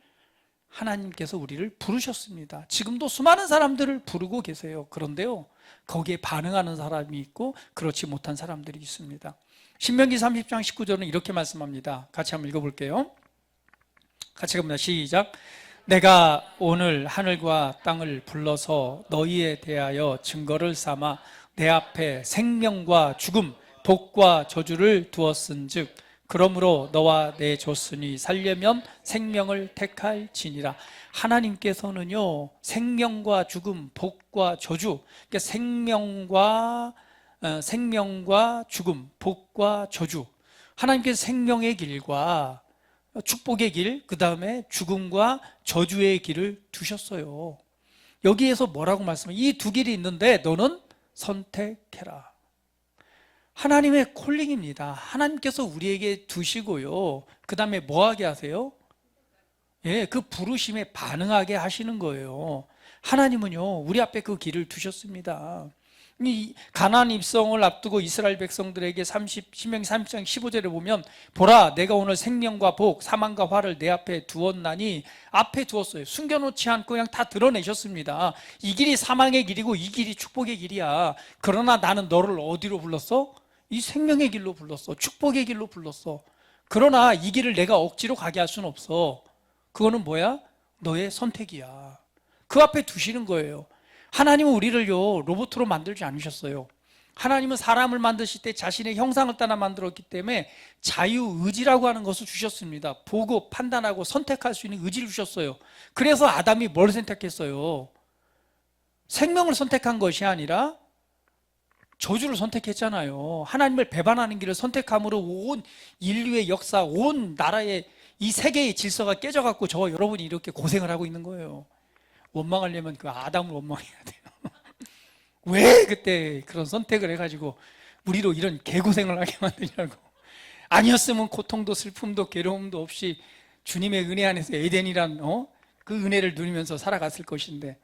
Speaker 1: 하나님께서 우리를 부르셨습니다. 지금도 수많은 사람들을 부르고 계세요. 그런데요, 거기에 반응하는 사람이 있고 그렇지 못한 사람들이 있습니다. 신명기 30장 19절은 이렇게 말씀합니다. 같이 한번 읽어볼게요. 같이 갑니다. 시작. 내가 오늘 하늘과 땅을 불러서 너희에 대하여 증거를 삼아 내 앞에 생명과 죽음, 복과 저주를 두었은즉 그러므로 너와 내 조선이 살려면 생명을 택할지니라. 하나님께서는요, 생명과 죽음, 복과 저주, 그러니까 생명과 죽음, 복과 저주, 하나님께서 생명의 길과 축복의 길, 그 다음에 죽음과 저주의 길을 두셨어요. 여기에서 뭐라고 말씀해요? 이 두 길이 있는데 너는 선택해라. 하나님의 콜링입니다. 하나님께서 우리에게 두시고요, 그 다음에 뭐 하게 하세요? 그 부르심에 반응하게 하시는 거예요. 하나님은요, 우리 앞에 그 길을 두셨습니다. 이 가나안 입성을 앞두고 이스라엘 백성들에게 신명기 30장 15절에 보면 보라, 내가 오늘 생명과 복, 사망과 화를 내 앞에 두었나니, 앞에 두었어요. 숨겨놓지 않고 그냥 다 드러내셨습니다. 이 길이 사망의 길이고 이 길이 축복의 길이야. 그러나 나는 너를 어디로 불렀어? 이 생명의 길로 불렀어. 축복의 길로 불렀어. 그러나 이 길을 내가 억지로 가게 할 수는 없어. 그거는 뭐야? 너의 선택이야. 그 앞에 두시는 거예요. 하나님은 우리를요, 로봇으로 만들지 않으셨어요. 하나님은 사람을 만드실 때 자신의 형상을 따라 만들었기 때문에 자유의지라고 하는 것을 주셨습니다. 보고 판단하고 선택할 수 있는 의지를 주셨어요. 그래서 아담이 뭘 선택했어요? 생명을 선택한 것이 아니라 저주를 선택했잖아요. 하나님을 배반하는 길을 선택함으로 온 인류의 역사, 온 나라의 이 세계의 질서가 깨져갖고 저와 여러분이 이렇게 고생을 하고 있는 거예요. 원망하려면 그 아담을 원망해야 돼요. 왜 그때 그런 선택을 해가지고 우리로 이런 개고생을 하게 만드냐고. 아니었으면 고통도 슬픔도 괴로움도 없이 주님의 은혜 안에서 에덴이란 그 은혜를 누리면서 살아갔을 것인데,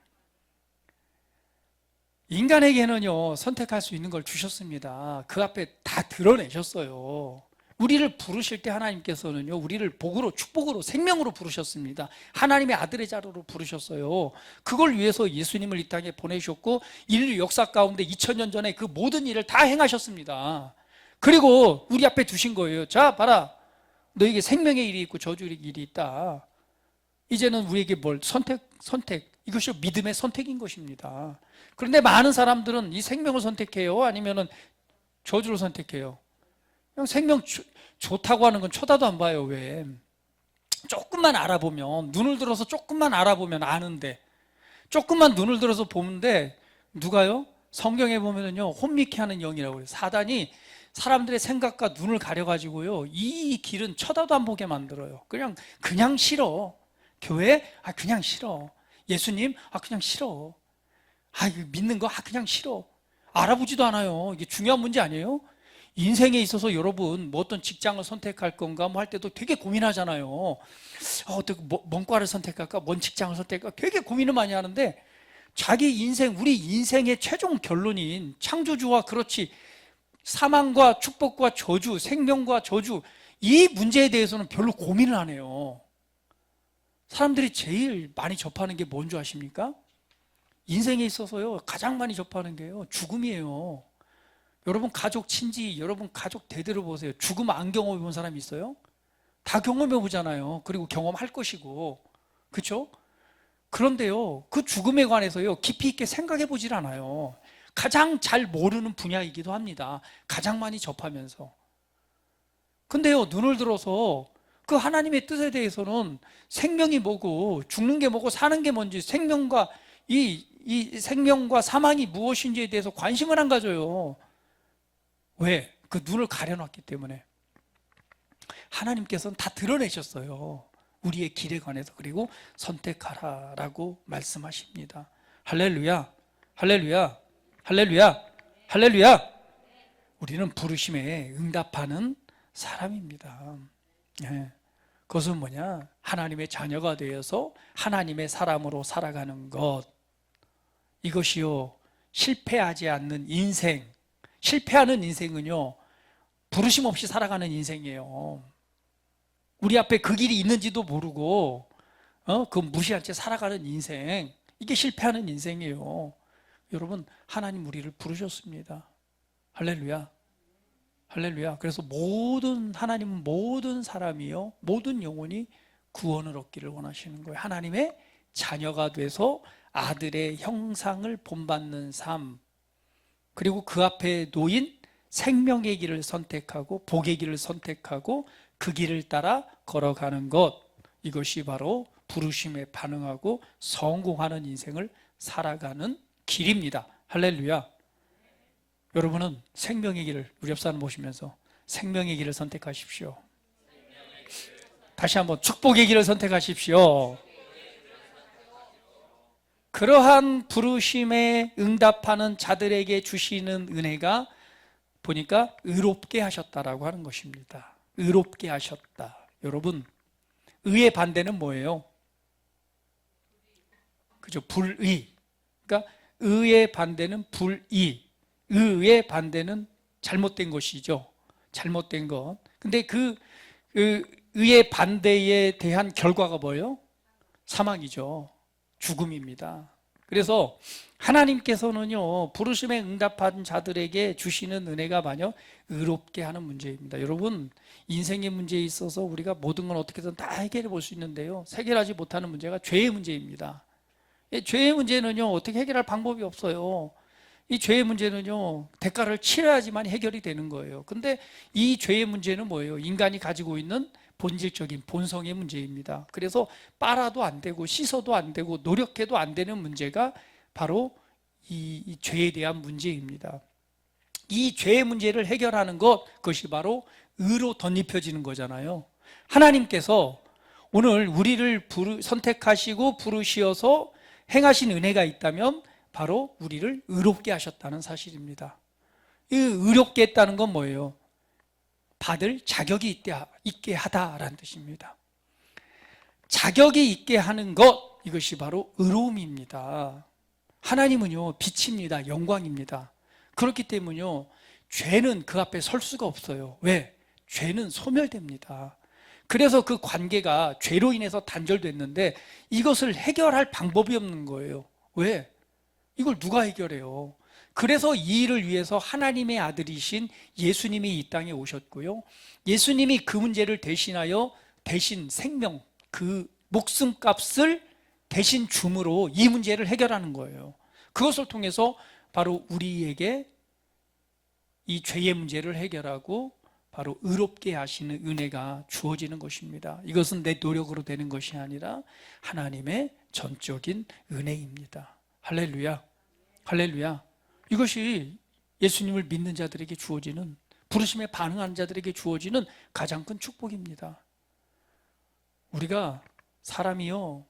Speaker 1: 인간에게는요, 선택할 수 있는 걸 주셨습니다. 그 앞에 다 드러내셨어요. 우리를 부르실 때 하나님께서는요, 우리를 복으로, 축복으로, 생명으로 부르셨습니다. 하나님의 아들의 자로로 부르셨어요. 그걸 위해서 예수님을 이 땅에 보내셨고 인류 역사 가운데 2000년 전에 그 모든 일을 다 행하셨습니다. 그리고 우리 앞에 두신 거예요. 자, 봐라, 너에게 생명의 일이 있고 저주의 일이 있다. 이제는 우리에게 뭘 선택, 이것이 믿음의 선택인 것입니다. 그런데 많은 사람들은 이 생명을 선택해요? 아니면 저주를 선택해요? 그냥 생명 좋다고 하는 건 쳐다도 안 봐요. 왜? 조금만 알아보면, 눈을 들어서 조금만 알아보면 아는데, 조금만 눈을 들어서 보는데, 누가요? 성경에 보면은요, 혼미케 하는 영이라고 해요. 사단이 사람들의 생각과 눈을 가려가지고요, 이 길은 쳐다도 안 보게 만들어요. 그냥 싫어. 교회? 그냥 싫어. 예수님? 그냥 싫어. 이거 믿는 거? 그냥 싫어. 알아보지도 않아요. 이게 중요한 문제 아니에요? 인생에 있어서 여러분, 뭐 어떤 직장을 선택할 건가 뭐 할 때도 되게 고민하잖아요. 어떻게 뭔 과를 선택할까? 뭔 직장을 선택할까? 되게 고민을 많이 하는데, 자기 인생, 우리 인생의 최종 결론인 창조주와 그렇지 사망과 축복과 저주, 생명과 저주, 이 문제에 대해서는 별로 고민을 안 해요. 사람들이 제일 많이 접하는 게 뭔 줄 아십니까? 인생에 있어서요, 가장 많이 접하는 게요, 죽음이에요. 여러분 가족 친지, 여러분 가족 대대로 보세요. 죽음 안 경험해 본 사람이 있어요? 다 경험해 보잖아요. 그리고 경험할 것이고, 그렇죠? 그런데요, 그 죽음에 관해서요, 깊이 있게 생각해 보질 않아요. 가장 잘 모르는 분야이기도 합니다. 가장 많이 접하면서. 근데요, 눈을 들어서 그 하나님의 뜻에 대해서는 생명이 뭐고, 죽는 게 뭐고, 사는 게 뭔지, 이 생명과 사망이 무엇인지에 대해서 관심을 안 가져요. 왜? 그 눈을 가려놨기 때문에. 하나님께서는 다 드러내셨어요. 우리의 길에 관해서. 그리고 선택하라라고 말씀하십니다. 할렐루야, 할렐루야, 할렐루야, 할렐루야. 우리는 부르심에 응답하는 사람입니다. 예. 그것은 뭐냐? 하나님의 자녀가 되어서 하나님의 사람으로 살아가는 것. 이것이요, 실패하지 않는 인생. 실패하는 인생은요, 부르심 없이 살아가는 인생이에요. 우리 앞에 그 길이 있는지도 모르고 그 무시한 채 살아가는 인생, 이게 실패하는 인생이에요. 여러분, 하나님 우리를 부르셨습니다. 할렐루야, 할렐루야. 그래서 하나님은 모든 사람이요, 모든 영혼이 구원을 얻기를 원하시는 거예요. 하나님의 자녀가 돼서 아들의 형상을 본받는 삶, 그리고 그 앞에 놓인 생명의 길을 선택하고 복의 길을 선택하고 그 길을 따라 걸어가는 것, 이것이 바로 부르심에 반응하고 성공하는 인생을 살아가는 길입니다. 할렐루야. 여러분은 생명의 길을, 우리 옆 사람 보시면서 생명의 길을 선택하십시오. 다시 한번 축복의 길을 선택하십시오. 그러한 부르심에 응답하는 자들에게 주시는 은혜가 보니까 의롭게 하셨다라고 하는 것입니다. 의롭게 하셨다. 여러분, 의의 반대는 뭐예요? 그죠? 불의. 그러니까 의의 반대는 불의. 의의 반대는 잘못된 것이죠. 잘못된 것. 근데 그 의의 반대에 대한 결과가 뭐예요? 사망이죠. 죽음입니다. 그래서 하나님께서는요, 부르심에 응답한 자들에게 주시는 은혜가 마녀 의롭게 하는 문제입니다. 여러분, 인생의 문제에 있어서 우리가 모든 건 어떻게든 다 해결해 볼 수 있는데요, 해결하지 못하는 문제가 죄의 문제입니다. 죄의 문제는요, 어떻게 해결할 방법이 없어요. 이 죄의 문제는요, 대가를 치러야지만 해결이 되는 거예요. 근데 이 죄의 문제는 뭐예요? 인간이 가지고 있는 본질적인 본성의 문제입니다. 그래서 빨아도 안 되고 씻어도 안 되고 노력해도 안 되는 문제가 바로 이 죄에 대한 문제입니다. 이 죄의 문제를 해결하는 것, 그것이 바로 의로 덧입혀지는 거잖아요. 하나님께서 오늘 우리를 선택하시고 부르시어서 행하신 은혜가 있다면 바로 우리를 의롭게 하셨다는 사실입니다. 이 의롭게 했다는 건 뭐예요? 받을 자격이 있게 하다라는 뜻입니다. 자격이 있게 하는 것, 이것이 바로 의로움입니다. 하나님은요, 빛입니다. 영광입니다. 그렇기 때문에요, 죄는 그 앞에 설 수가 없어요. 왜? 죄는 소멸됩니다. 그래서 그 관계가 죄로 인해서 단절됐는데 이것을 해결할 방법이 없는 거예요. 왜? 이걸 누가 해결해요? 그래서 이 일을 위해서 하나님의 아들이신 예수님이 이 땅에 오셨고요, 예수님이 그 문제를 대신하여 대신 생명, 그 목숨값을 대신 줌으로 이 문제를 해결하는 거예요. 그것을 통해서 바로 우리에게 이 죄의 문제를 해결하고 바로 의롭게 하시는 은혜가 주어지는 것입니다. 이것은 내 노력으로 되는 것이 아니라 하나님의 전적인 은혜입니다. 할렐루야, 할렐루야. 이것이 예수님을 믿는 자들에게 주어지는, 부르심에 반응하는 자들에게 주어지는 가장 큰 축복입니다. 우리가 사람이요,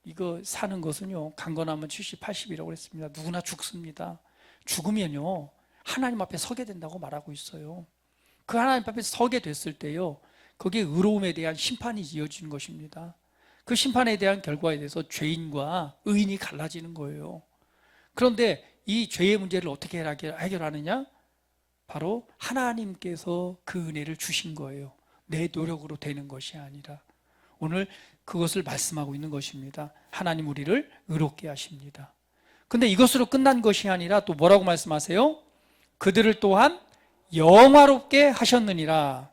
Speaker 1: 이거 사는 것은요, 강건하면 70, 80이라고 했습니다. 누구나 죽습니다. 죽으면요, 하나님 앞에 서게 된다고 말하고 있어요. 그 하나님 앞에 서게 됐을 때요, 거기에 의로움에 대한 심판이 이어지는 것입니다. 그 심판에 대한 결과에 대해서 죄인과 의인이 갈라지는 거예요. 그런데 이 죄의 문제를 어떻게 해결하느냐? 바로 하나님께서 그 은혜를 주신 거예요. 내 노력으로 되는 것이 아니라. 오늘 그것을 말씀하고 있는 것입니다. 하나님 우리를 의롭게 하십니다. 근데 이것으로 끝난 것이 아니라 또 뭐라고 말씀하세요? 그들을 또한 영화롭게 하셨느니라.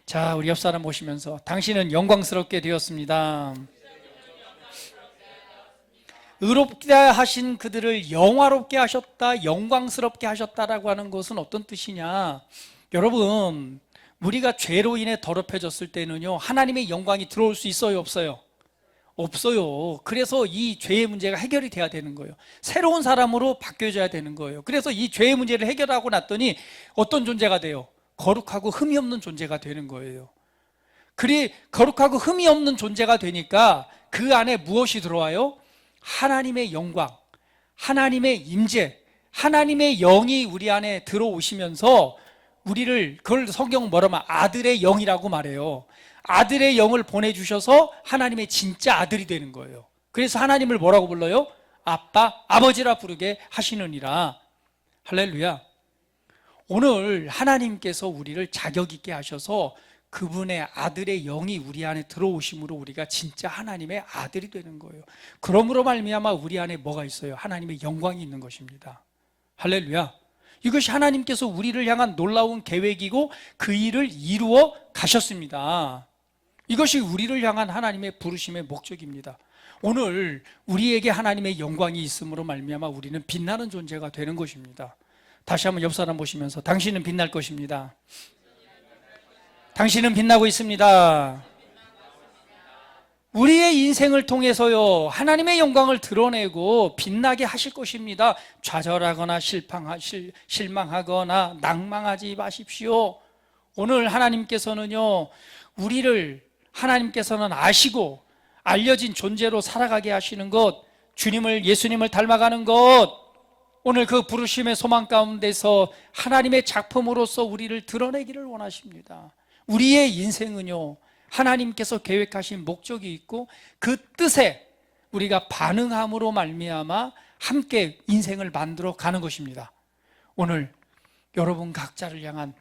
Speaker 1: 자, 우리 옆 사람 보시면서 당신은 영광스럽게 되었습니다. 의롭다 하신 그들을 영화롭게 하셨다, 영광스럽게 하셨다라고 하는 것은 어떤 뜻이냐? 여러분, 우리가 죄로 인해 더럽혀졌을 때는요, 하나님의 영광이 들어올 수 있어요, 없어요? 없어요. 그래서 이 죄의 문제가 해결이 돼야 되는 거예요. 새로운 사람으로 바뀌어져야 되는 거예요. 그래서 이 죄의 문제를 해결하고 났더니 어떤 존재가 돼요? 거룩하고 흠이 없는 존재가 되는 거예요. 거룩하고 흠이 없는 존재가 되니까 그 안에 무엇이 들어와요? 하나님의 영광, 하나님의 임재, 하나님의 영이 우리 안에 들어오시면서 우리를, 그걸 성경 뭐라면 아들의 영이라고 말해요. 아들의 영을 보내주셔서 하나님의 진짜 아들이 되는 거예요. 그래서 하나님을 뭐라고 불러요? 아빠, 아버지라 부르게 하시느니라. 할렐루야. 오늘 하나님께서 우리를 자격 있게 하셔서 그분의 아들의 영이 우리 안에 들어오심으로 우리가 진짜 하나님의 아들이 되는 거예요. 그러므로 말미암아 우리 안에 뭐가 있어요? 하나님의 영광이 있는 것입니다. 할렐루야. 이것이 하나님께서 우리를 향한 놀라운 계획이고 그 일을 이루어 가셨습니다. 이것이 우리를 향한 하나님의 부르심의 목적입니다. 오늘 우리에게 하나님의 영광이 있음으로 말미암아 우리는 빛나는 존재가 되는 것입니다. 다시 한번 옆 사람 보시면서 당신은 빛날 것입니다. 당신은 빛나고 있습니다. 우리의 인생을 통해서요, 하나님의 영광을 드러내고 빛나게 하실 것입니다. 좌절하거나 실망하거나 낭망하지 마십시오. 오늘 하나님께서는요, 하나님께서는 아시고 알려진 존재로 살아가게 하시는 것, 예수님을 닮아가는 것, 오늘 그 부르심의 소망 가운데서 하나님의 작품으로서 우리를 드러내기를 원하십니다. 우리의 인생은요, 하나님께서 계획하신 목적이 있고 그 뜻에 우리가 반응함으로 말미암아 함께 인생을 만들어 가는 것입니다. 오늘 여러분 각자를 향한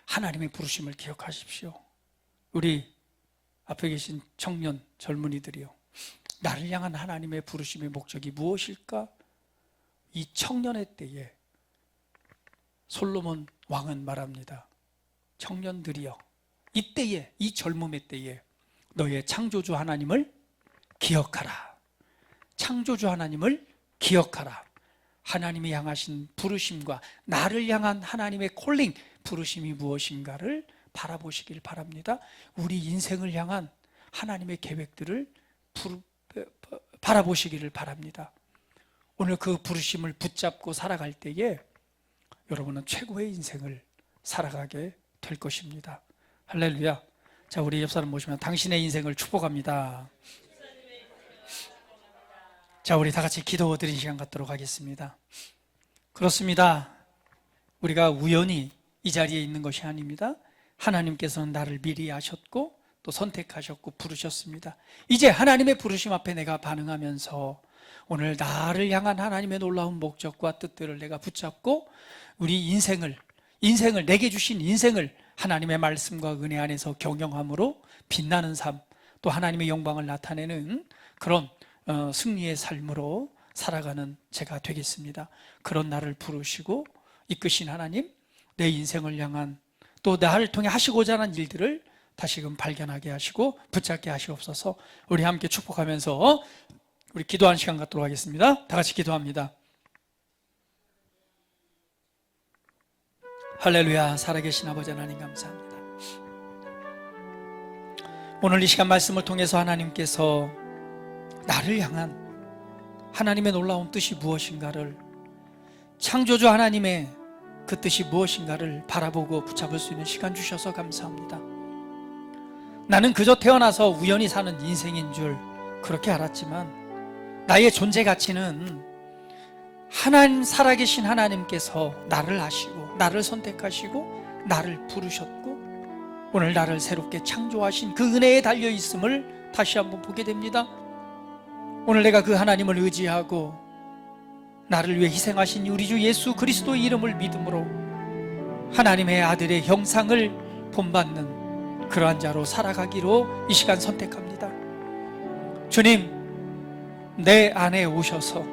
Speaker 1: 하나님의 부르심을 기억하십시오. 우리 앞에 계신 청년, 젊은이들이요, 나를 향한 하나님의 부르심의 목적이 무엇일까? 이 청년의 때에 솔로몬 왕은 말합니다. 청년들이여, 이때에, 이 젊음의 때에 너의 창조주 하나님을 기억하라. 창조주 하나님을 기억하라. 하나님이 향하신 부르심과 나를 향한 하나님의 콜링, 부르심이 무엇인가를 바라보시길 바랍니다. 우리 인생을 향한 하나님의 계획들을 바라보시기를 바랍니다. 오늘 그 부르심을 붙잡고 살아갈 때에 여러분은 최고의 인생을 살아가게 될 것입니다. 할렐루야. 자, 우리 옆 사람 모시면 당신의 인생을 축복합니다. 자, 우리 다 같이 기도 드린 시간 갖도록 하겠습니다. 그렇습니다. 우리가 우연히 이 자리에 있는 것이 아닙니다. 하나님께서는 나를 미리 아셨고 또 선택하셨고 부르셨습니다. 이제 하나님의 부르심 앞에 내가 반응하면서 오늘 나를 향한 하나님의 놀라운 목적과 뜻들을 내가 붙잡고 우리 인생을 내게 주신 인생을 하나님의 말씀과 은혜 안에서 경영함으로 빛나는 삶, 또 하나님의 영광을 나타내는 그런 승리의 삶으로 살아가는 제가 되겠습니다. 그런 나를 부르시고 이끄신 하나님, 내 인생을 향한 또 나를 통해 하시고자 하는 일들을 다시금 발견하게 하시고 붙잡게 하시옵소서. 우리 함께 축복하면서 우리 기도하는 시간 갖도록 하겠습니다. 다 같이 기도합니다. 할렐루야. 살아계신 아버지 하나님 감사합니다. 오늘 이 시간 말씀을 통해서 하나님께서 나를 향한 하나님의 놀라운 뜻이 무엇인가를, 창조주 하나님의 그 뜻이 무엇인가를 바라보고 붙잡을 수 있는 시간 주셔서 감사합니다. 나는 그저 태어나서 우연히 사는 인생인 줄 그렇게 알았지만 나의 존재 가치는 하나님, 살아계신 하나님께서 나를 아시고 나를 선택하시고 나를 부르셨고 오늘 나를 새롭게 창조하신 그 은혜에 달려있음을 다시 한번 보게 됩니다. 오늘 내가 그 하나님을 의지하고 나를 위해 희생하신 우리 주 예수 그리스도의 이름을 믿음으로 하나님의 아들의 형상을 본받는 그러한 자로 살아가기로 이 시간 선택합니다. 주님, 내 안에 오셔서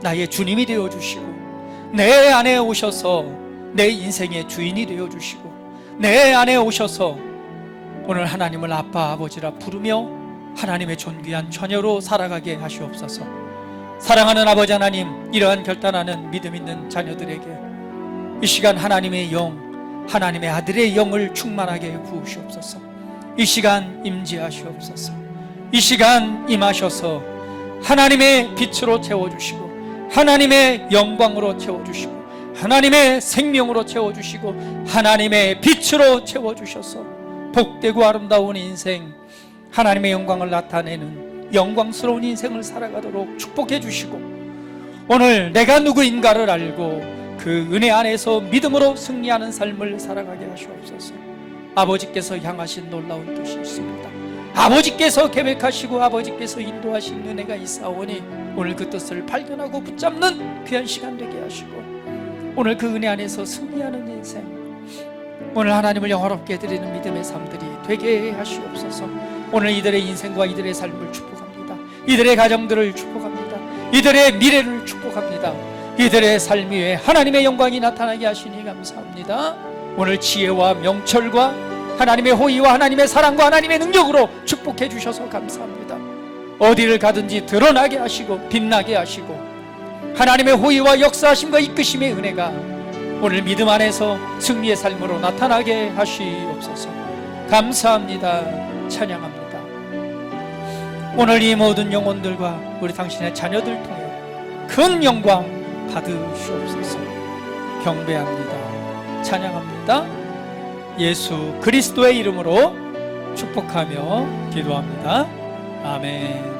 Speaker 1: 나의 주님이 되어주시고 내 안에 오셔서 내 인생의 주인이 되어주시고 내 안에 오셔서 오늘 하나님을 아빠 아버지라 부르며 하나님의 존귀한 처녀로 살아가게 하시옵소서. 사랑하는 아버지 하나님, 이러한 결단하는 믿음 있는 자녀들에게 이 시간 하나님의 영, 하나님의 아들의 영을 충만하게 부으시옵소서. 이 시간 임재하시옵소서. 이 시간 임하셔서 하나님의 빛으로 채워주시고 하나님의 영광으로 채워주시고 하나님의 생명으로 채워주시고 하나님의 빛으로 채워주셔서 복되고 아름다운 인생, 하나님의 영광을 나타내는 영광스러운 인생을 살아가도록 축복해 주시고 오늘 내가 누구인가를 알고 그 은혜 안에서 믿음으로 승리하는 삶을 살아가게 하시옵소서. 아버지께서 향하신 놀라운 뜻이 있습니다. 아버지께서 계획하시고 아버지께서 인도하신 은혜가 있사오니 오늘 그 뜻을 발견하고 붙잡는 귀한 시간 되게 하시고 오늘 그 은혜 안에서 승리하는 인생, 오늘 하나님을 영화롭게 드리는 믿음의 삶들이 되게 하시옵소서. 오늘 이들의 인생과 이들의 삶을 축복합니다. 이들의 가정들을 축복합니다. 이들의 미래를 축복합니다. 이들의 삶 위에 하나님의 영광이 나타나게 하시니 감사합니다. 오늘 지혜와 명철과 하나님의 호의와 하나님의 사랑과 하나님의 능력으로 축복해 주셔서 감사합니다. 어디를 가든지 드러나게 하시고 빛나게 하시고 하나님의 호의와 역사하심과 이끄심의 은혜가 오늘 믿음 안에서 승리의 삶으로 나타나게 하시옵소서. 감사합니다. 찬양합니다. 오늘 이 모든 영혼들과 우리 당신의 자녀들 통해 큰 영광 받으시옵소서. 경배합니다. 찬양합니다. 예수 그리스도의 이름으로 축복하며 기도합니다. 아멘.